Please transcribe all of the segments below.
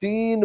3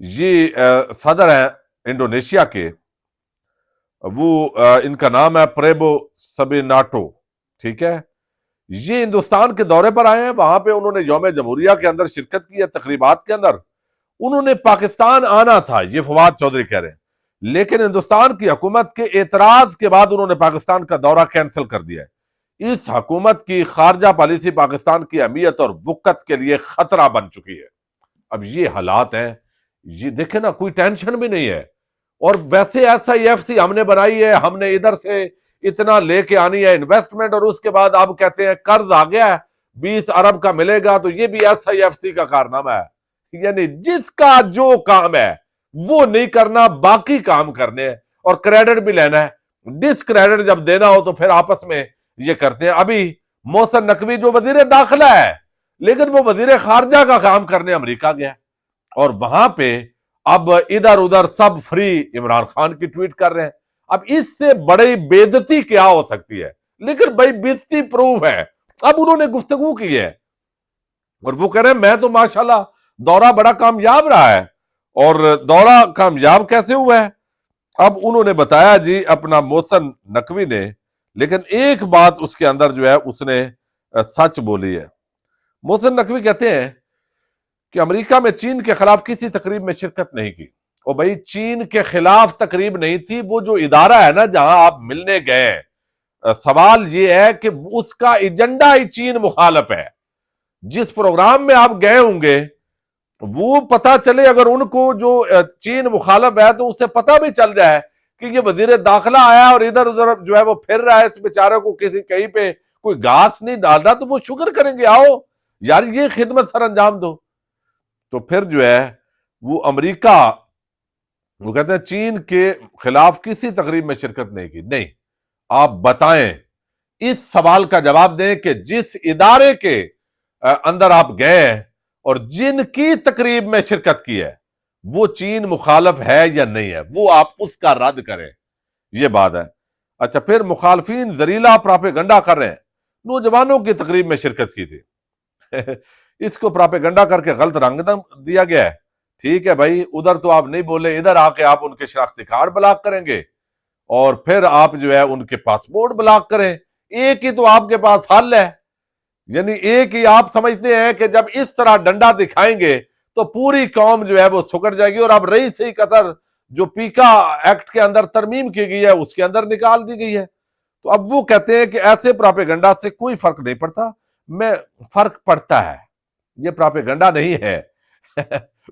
یہ صدر ہیں انڈونیشیا کے، وہ ان کا نام ہے پریبو سبیناٹو، ٹھیک ہے۔ یہ ہندوستان کے دورے پر آئے ہیں، وہاں پہ انہوں نے یوم جمہوریہ کے اندر شرکت کی ہے، تقریبات کے اندر انہوں نے پاکستان آنا تھا، یہ فواد چودھری کہہ رہے ہیں، لیکن ہندوستان کی حکومت کے اعتراض کے بعد انہوں نے پاکستان کا دورہ کینسل کر دیا ہے۔ اس حکومت کی خارجہ پالیسی پاکستان کی اہمیت اور وقت کے لیے خطرہ بن چکی ہے۔ اب یہ حالات ہیں، یہ دیکھیں نا، کوئی ٹینشن بھی نہیں ہے، اور ویسے ایس آئی ایف سی ہم نے بنائی ہے، ہم نے ادھر سے اتنا لے کے آنی ہے انویسٹمنٹ، اور اس کے بعد آپ کہتے ہیں قرض آ گیا ہے 20 ارب کا ملے گا، تو یہ بھی ایس آئی ایف سی کا کارنامہ ہے۔ یعنی جس کا جو کام ہے وہ نہیں کرنا، باقی کام کرنے ہیں، اور کریڈٹ بھی لینا ہے۔ ڈس کریڈٹ جب دینا ہو تو پھر آپس میں یہ کرتے ہیں۔ ابھی محسن نقوی جو وزیر داخلہ ہے، لیکن وہ وزیر خارجہ کا کام کرنے امریکہ گیا، اور وہاں پہ اب ادھر ادھر سب فری عمران خان کی ٹویٹ کر رہے ہیں۔ اب اس سے بڑی بے عزتی کیا ہو سکتی ہے؟ لیکن بھائی بے عزتی پروف ہے۔ اب انہوں نے گفتگو کی ہے، اور وہ کہہ رہے ہیں میں تو ماشاءاللہ دورہ بڑا کامیاب رہا ہے۔ اور دورہ کامیاب کیسے ہوا ہے؟ اب انہوں نے بتایا جی اپنا محسن نقوی نے، لیکن ایک بات اس کے اندر جو ہے اس نے سچ بولی ہے۔ محسن نقوی کہتے ہیں کہ امریکہ میں چین کے خلاف کسی تقریب میں شرکت نہیں کی۔ اور بھائی چین کے خلاف تقریب نہیں تھی، وہ جو ادارہ ہے نا جہاں آپ ملنے گئے، سوال یہ ہے کہ اس کا ایجنڈا ہی چین مخالف ہے۔ جس پروگرام میں آپ گئے ہوں گے وہ پتا چلے، اگر ان کو جو چین مخالف ہے تو اسے پتا بھی چل جائے کہ یہ وزیر داخلہ آیا اور ادھر ادھر جو ہے وہ پھر رہا ہے، اس بیچارے کو کہیں پہ کوئی گھاس نہیں ڈال رہا، تو وہ شکر کریں گے، آؤ یار یہ خدمت سر انجام دو۔ تو پھر جو ہے وہ امریکہ، وہ کہتے ہیں چین کے خلاف کسی تقریب میں شرکت نہیں کی۔ نہیں، آپ بتائیں، اس سوال کا جواب دیں کہ جس ادارے کے اندر آپ گئے اور جن کی تقریب میں شرکت کی ہے وہ چین مخالف ہے یا نہیں ہے، وہ آپ اس کا رد کریں، یہ بات ہے۔ اچھا، پھر مخالفین زریلا پراپیگنڈا کر رہے ہیں، نوجوانوں کی تقریب میں شرکت کی تھی اس کو پراپیگنڈا کر کے غلط رنگ دیا گیا ہے۔ ٹھیک ہے بھائی، ادھر تو آپ نہیں بولے، ادھر آ کے آپ ان کے شناختی کارڈ بلاک کریں گے، اور پھر آپ جو ہے ان کے پاسپورٹ بلاک کریں۔ ایک ہی تو آپ کے پاس حل ہے، یعنی ایک ہی آپ سمجھتے ہیں کہ جب اس طرح ڈنڈا دکھائیں گے تو پوری قوم جو ہے وہ سکڑ جائے گی، اور اب رہی سی قطر جو پیکا ایکٹ کے اندر ترمیم کی گئی ہے اس کے اندر نکال دی گئی ہے۔ تو اب وہ کہتے ہیں کہ ایسے پراپیگنڈا سے کوئی فرق نہیں پڑتا۔ فرق پڑتا ہے، یہ پراپیگنڈا نہیں ہے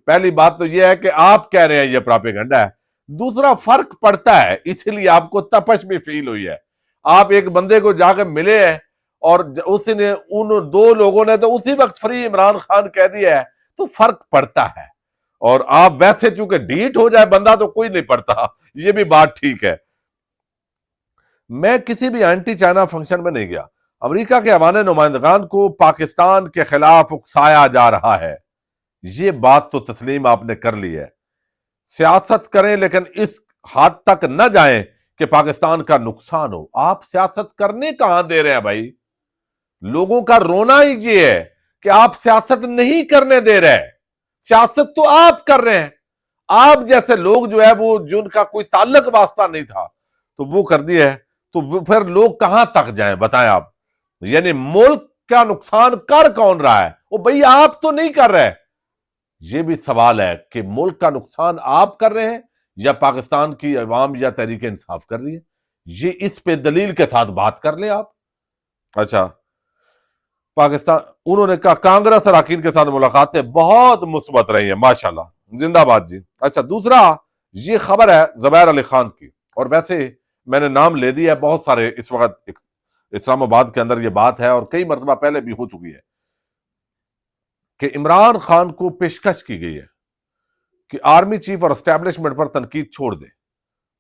پہلی بات تو یہ ہے کہ آپ کہہ رہے ہیں یہ پراپیگنڈا ہے، دوسرا فرق پڑتا ہے، اس لیے آپ کو تپش بھی فیل ہوئی ہے۔ آپ ایک بندے کو جا کے ملے ہیں اور اس نے ان دو لوگوں نے تو اسی وقت فری عمران خان کہہ دیا ہے، تو فرق پڑتا ہے۔ اور آپ ویسے چونکہ ڈیٹ ہو جائے بندہ تو کوئی نہیں پڑتا، یہ بھی بات ٹھیک ہے۔ میں کسی بھی اینٹی چائنا فنکشن میں نہیں گیا۔ امریکہ کے افغان نمائندگان کو پاکستان کے خلاف اکسایا جا رہا ہے، یہ بات تو تسلیم آپ نے کر لی ہے۔ سیاست کریں لیکن اس حد تک نہ جائیں کہ پاکستان کا نقصان ہو۔ آپ سیاست کرنے کہاں دے رہے ہیں بھائی؟ لوگوں کا رونا ہی یہ ہے کہ آپ سیاست نہیں کرنے دے رہے، سیاست تو آپ کر رہے ہیں۔ آپ جیسے لوگ جو ہے وہ جن کا کوئی تعلق واسطہ نہیں تھا تو وہ کر دیا ہے، تو پھر لوگ کہاں تک جائیں بتائیں آپ؟ یعنی ملک کا نقصان کر کون رہا ہے؟ وہ بھئی آپ تو نہیں کر رہے۔ یہ بھی سوال ہے کہ ملک کا نقصان آپ کر رہے ہیں یا پاکستان کی عوام یا تحریک انصاف کر رہی ہے؟ یہ اس پہ دلیل کے ساتھ بات کر لیں آپ۔ اچھا، پاکستان، انہوں نے کہا کانگریس اراکین کے ساتھ ملاقاتیں بہت مثبت رہی ہیں، ماشاءاللہ، زندہ باد جی۔ اچھا، دوسرا یہ خبر ہے زبیر علی خان کی، اور ویسے میں نے نام لے دیا ہے، بہت سارے اس وقت اسلام آباد کے اندر یہ بات ہے اور کئی مرتبہ پہلے بھی ہو چکی ہے کہ عمران خان کو پیشکش کی گئی ہے کہ آرمی چیف اور اسٹیبلشمنٹ پر تنقید چھوڑ دے۔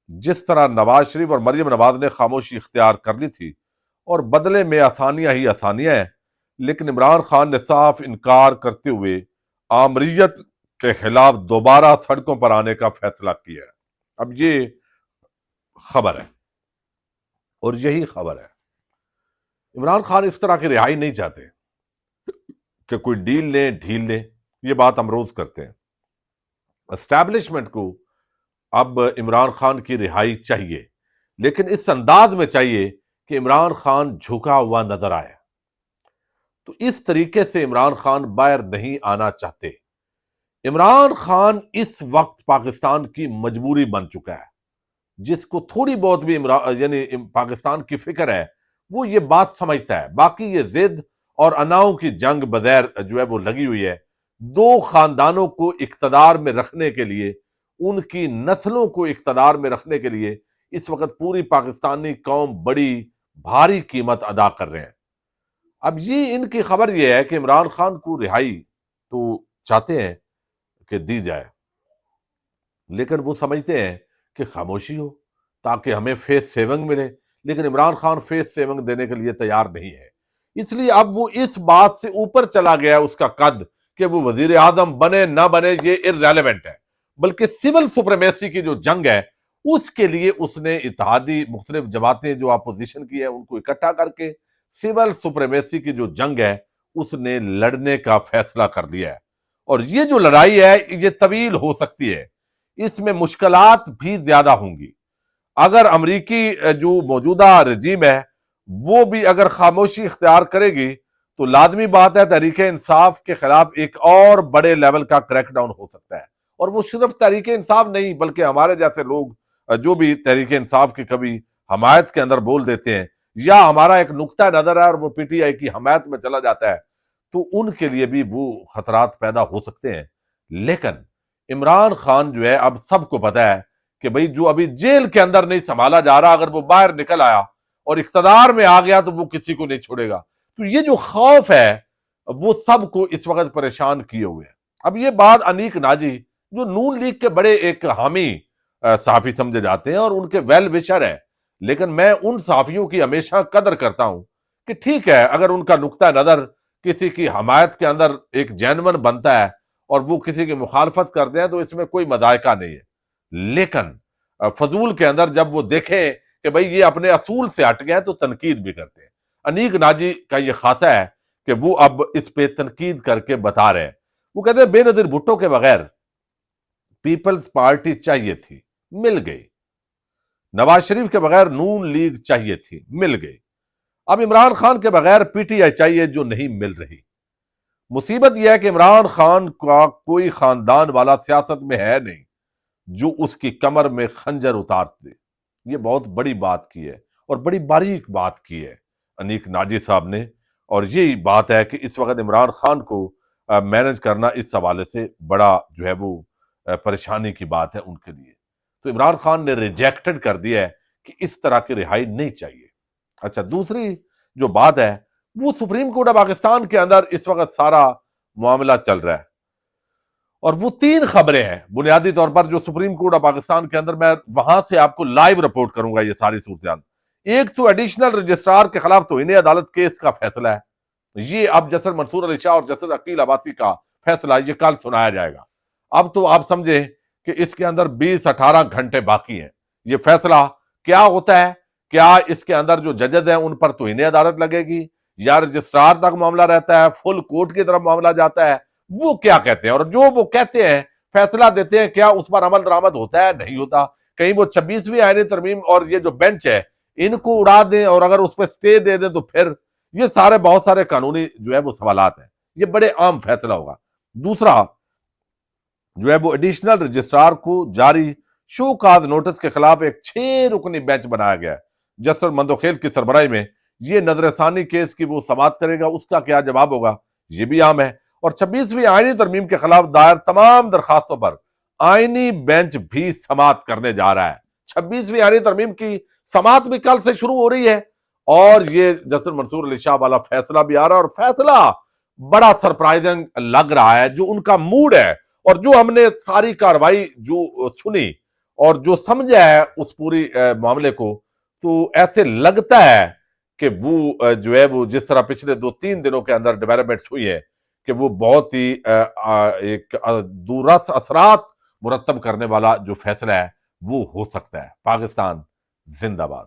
جس طرح نواز شریف اور مریم نواز نے خاموشی اختیار کر لی تھی اور بدلے میں آسانیاں ہی آسانیاں ہیں، لیکن عمران خان نے صاف انکار کرتے ہوئے آمریت کے خلاف دوبارہ سڑکوں پر آنے کا فیصلہ کیا ہے۔ اب یہ خبر ہے، اور یہی خبر ہے۔ عمران خان اس طرح کی رہائی نہیں چاہتے کہ کوئی ڈیل لیں ڈھیل لیں، یہ بات ہم روز کرتے ہیں۔ اسٹیبلشمنٹ کو اب عمران خان کی رہائی چاہیے، لیکن اس انداز میں چاہیے کہ عمران خان جھکا ہوا نظر آئے۔ تو اس طریقے سے عمران خان باہر نہیں آنا چاہتے۔ عمران خان اس وقت پاکستان کی مجبوری بن چکا ہے۔ جس کو تھوڑی بہت بھی یعنی پاکستان کی فکر ہے وہ یہ بات سمجھتا ہے۔ باقی یہ ضد اور اناؤں کی جنگ بغیر جو ہے وہ لگی ہوئی ہے۔ دو خاندانوں کو اقتدار میں رکھنے کے لیے، ان کی نسلوں کو اقتدار میں رکھنے کے لیے اس وقت پوری پاکستانی قوم بڑی بھاری قیمت ادا کر رہے ہیں۔ اب یہ ان کی خبر یہ ہے کہ عمران خان کو رہائی تو چاہتے ہیں کہ دی جائے، لیکن وہ سمجھتے ہیں کہ خاموشی ہو تاکہ ہمیں فیس سیونگ ملے، لیکن عمران خان فیس سیونگ دینے کے لیے تیار نہیں ہے۔ اس لیے اب وہ اس بات سے اوپر چلا گیا اس کا قد کہ وہ وزیر اعظم بنے نہ بنے یہ ارریلیونٹ ہے، بلکہ سول سپریمیسی کی جو جنگ ہے اس کے لیے اس نے اتحادی مختلف جماعتیں جو اپوزیشن کی ہے ان کو اکٹھا کر کے سول سپریمیسی کی جو جنگ ہے اس نے لڑنے کا فیصلہ کر لیا ہے۔ اور یہ جو لڑائی ہے یہ طویل ہو سکتی ہے، اس میں مشکلات بھی زیادہ ہوں گی۔ اگر امریکی جو موجودہ رجیم ہے وہ بھی اگر خاموشی اختیار کرے گی تو لازمی بات ہے تحریک انصاف کے خلاف ایک اور بڑے لیول کا کریک ڈاؤن ہو سکتا ہے۔ اور وہ صرف تحریک انصاف نہیں بلکہ ہمارے جیسے لوگ جو بھی تحریک انصاف کی کبھی حمایت کے اندر بول دیتے ہیں، یا ہمارا ایک نقطہ نظر ہے اور وہ پی ٹی آئی کی حمایت میں چلا جاتا ہے، تو ان کے لیے بھی وہ خطرات پیدا ہو سکتے ہیں۔ لیکن عمران خان جو ہے اب سب کو پتا ہے کہ بھئی جو ابھی جیل کے اندر نہیں سنبھالا جا رہا، اگر وہ باہر نکل آیا اور اقتدار میں آ گیا تو وہ کسی کو نہیں چھوڑے گا۔ تو یہ جو خوف ہے وہ سب کو اس وقت پریشان کیے ہوئے ہے۔ اب یہ بات انیک ناجی جو نون لیگ کے بڑے ایک حامی صحافی سمجھے جاتے ہیں اور ان کے ویل وشر ہے، لیکن میں ان صحافیوں کی ہمیشہ قدر کرتا ہوں کہ ٹھیک ہے اگر ان کا نقطہ نظر کسی کی حمایت کے اندر ایک جینون بنتا ہے اور وہ کسی کی مخالفت کرتے ہیں تو اس میں کوئی مذائقہ نہیں ہے، لیکن فضول کے اندر جب وہ دیکھیں کہ بھئی یہ اپنے اصول سے ہٹ گئے تو تنقید بھی کرتے ہیں۔ انیک ناجی کا یہ خاصہ ہے کہ وہ اب اس پہ تنقید کر کے بتا رہے ہیں۔ وہ کہتے ہیں بے نظیر بھٹو کے بغیر پیپلز پارٹی چاہیے تھی، مل گئی۔ نواز شریف کے بغیر نون لیگ چاہیے تھی، مل گئی۔ اب عمران خان کے بغیر پی ٹی آئی چاہیے جو نہیں مل رہی۔ مصیبت یہ ہے کہ عمران خان کا کوئی خاندان والا سیاست میں ہے نہیں جو اس کی کمر میں خنجر اتار دے۔ یہ بہت بڑی بات کی ہے اور بڑی باریک بات کی ہے انیک ناجی صاحب نے، اور یہی بات ہے کہ اس وقت عمران خان کو مینج کرنا اس حوالے سے بڑا جو ہے وہ پریشانی کی بات ہے ان کے لیے۔ تو عمران خان نے ریجیکٹڈ کر دیا ہے کہ اس طرح کی رہائی نہیں چاہیے۔ اچھا، دوسری جو بات ہے وہ سپریم کورٹ آف پاکستان کے اندر اس وقت سارا معاملہ چل رہا ہے، اور وہ 3 خبریں ہیں بنیادی طور پر جو سپریم کورٹ آف پاکستان کے اندر، میں وہاں سے آپ کو لائیو رپورٹ کروں گا یہ ساری صورتحال۔ ایک تو ایڈیشنل رجسٹرار کے خلاف توہین عدالت کیس کا فیصلہ ہے، یہ اب جسٹس منصور علی شاہ اور جسٹس عقیل عباسی کا فیصلہ یہ کل سنایا جائے گا۔ اب تو آپ سمجھیں کہ اس کے اندر 20-18 گھنٹے باقی ہیں۔ یہ فیصلہ کیا ہوتا ہے؟ کیا اس کے اندر جو ججز ہیں ان پر توہین عدالت لگے گی یا رجسٹرار تک معاملہ رہتا ہے، فل کورٹ کی طرف معاملہ جاتا ہے؟ وہ کیا کہتے ہیں، اور جو وہ کہتے ہیں فیصلہ دیتے ہیں، کیا اس پر عمل درآمد ہوتا ہے؟ نہیں ہوتا۔ کہیں وہ 26ویں آئینی ترمیم اور یہ جو بینچ ہے ان کو اڑا دیں اور اگر اس پہ سٹے دے دیں تو پھر یہ سارے بہت سارے قانونی جو ہے وہ سوالات ہیں۔ یہ بڑے عام فیصلہ ہوگا۔ دوسرا جو ہے وہ ایڈیشنل رجسٹرار کو جاری شو کاز نوٹس کے خلاف ایک 6 رکنی بینچ بنایا گیا ہے۔ جسٹس مندوخیل کی سربراہی میں یہ نظر ثانی کیس کی وہ سماعت کرے گا، اس کا کیا جواب ہوگا یہ بھی عام ہے۔ اور 26ویں آئینی ترمیم کے خلاف دائر تمام درخواستوں پر آئینی بینچ بھی سماعت کرنے جا رہا ہے۔ 26ویں آئینی ترمیم کی سماعت بھی کل سے شروع ہو رہی ہے، اور یہ جسٹس منصور علی شاہ والا فیصلہ بھی آ رہا ہے، اور فیصلہ بڑا سرپرائزنگ لگ رہا ہے۔ جو ان کا موڈ ہے اور جو ہم نے ساری کاروائی جو سنی اور جو سمجھا ہے اس پوری معاملے کو، تو ایسے لگتا ہے کہ وہ جو ہے وہ جس طرح پچھلے 2-3 دنوں کے اندر ڈیولپمنٹس ہوئی ہے کہ وہ بہت ہی ایک دورس اثرات مرتب کرنے والا جو فیصلہ ہے وہ ہو سکتا ہے۔ پاکستان زندہ باد۔